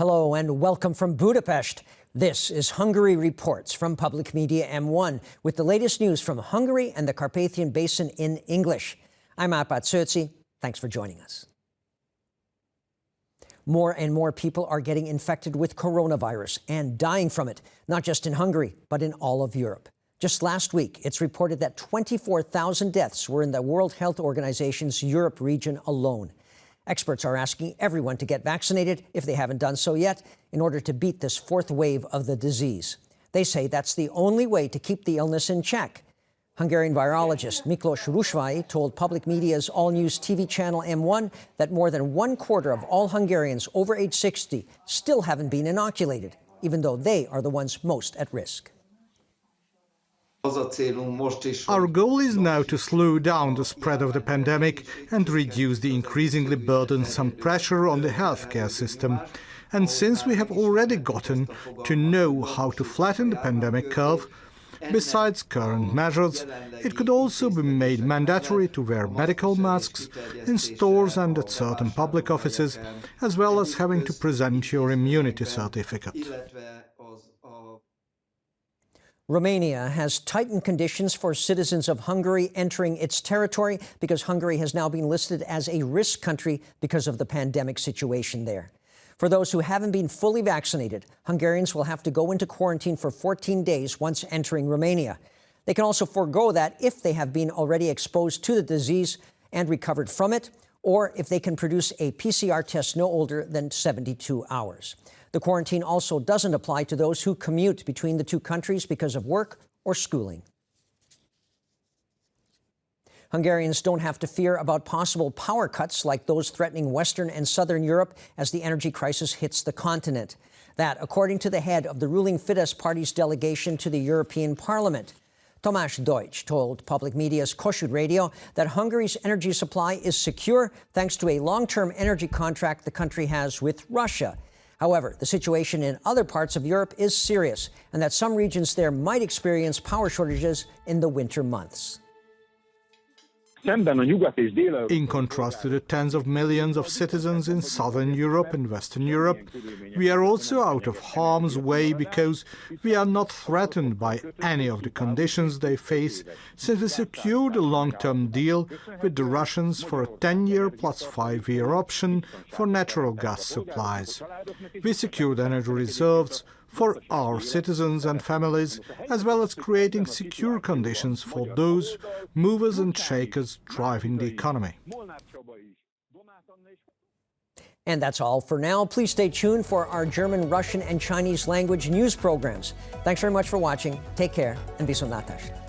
Hello and welcome from Budapest. This is Hungary Reports from Public Media M1 with the latest news from Hungary and the Carpathian Basin in English. I'm Apat Szőci. Thanks for joining us. More and more people are getting infected with coronavirus and dying from it, not just in Hungary, but in all of Europe. Just last week, it's reported that 24,000 deaths were in the World Health Organization's Europe region alone. Experts are asking everyone to get vaccinated, if they haven't done so yet, in order to beat this fourth wave of the disease. They say that's the only way to keep the illness in check. Hungarian virologist Miklós Rusvai told Public Media's all-news TV channel M1 that more than 1/4 of all Hungarians over age 60 still haven't been inoculated, even though they are the ones most at risk. Our goal is now to slow down the spread of the pandemic and reduce the increasingly burdensome pressure on the healthcare system. And since we have already gotten to know how to flatten the pandemic curve, besides current measures, it could also be made mandatory to wear medical masks in stores and at certain public offices, as well as having to present your immunity certificate. Romania has tightened conditions for citizens of Hungary entering its territory because Hungary has now been listed as a risk country because of the pandemic situation there. For those who haven't been fully vaccinated, Hungarians will have to go into quarantine for 14 days once entering Romania. They can also forego that if they have been already exposed to the disease and recovered from it, or if they can produce a PCR test no older than 72 hours. The quarantine also doesn't apply to those who commute between the two countries because of work or schooling. Hungarians don't have to fear about possible power cuts like those threatening Western and Southern Europe as the energy crisis hits the continent. That, according to the head of the ruling Fidesz party's delegation to the European Parliament. Tamás Deutsch told Public Media's Kossuth Radio that Hungary's energy supply is secure thanks to a long-term energy contract the country has with Russia. However, the situation in other parts of Europe is serious, and that some regions there might experience power shortages in the winter months. In contrast to the tens of millions of citizens in Southern Europe and Western Europe, we are also out of harm's way because we are not threatened by any of the conditions they face, since we secured a long-term deal with the Russians for a 10-year plus 5-year option for natural gas supplies. We secured energy reserves for our citizens and families, as well as creating secure conditions for those movers and shakers driving the economy. And that's all for now. Please stay tuned for our German, Russian, and Chinese language news programs. Thanks very much for watching. Take care and viszontlátásra.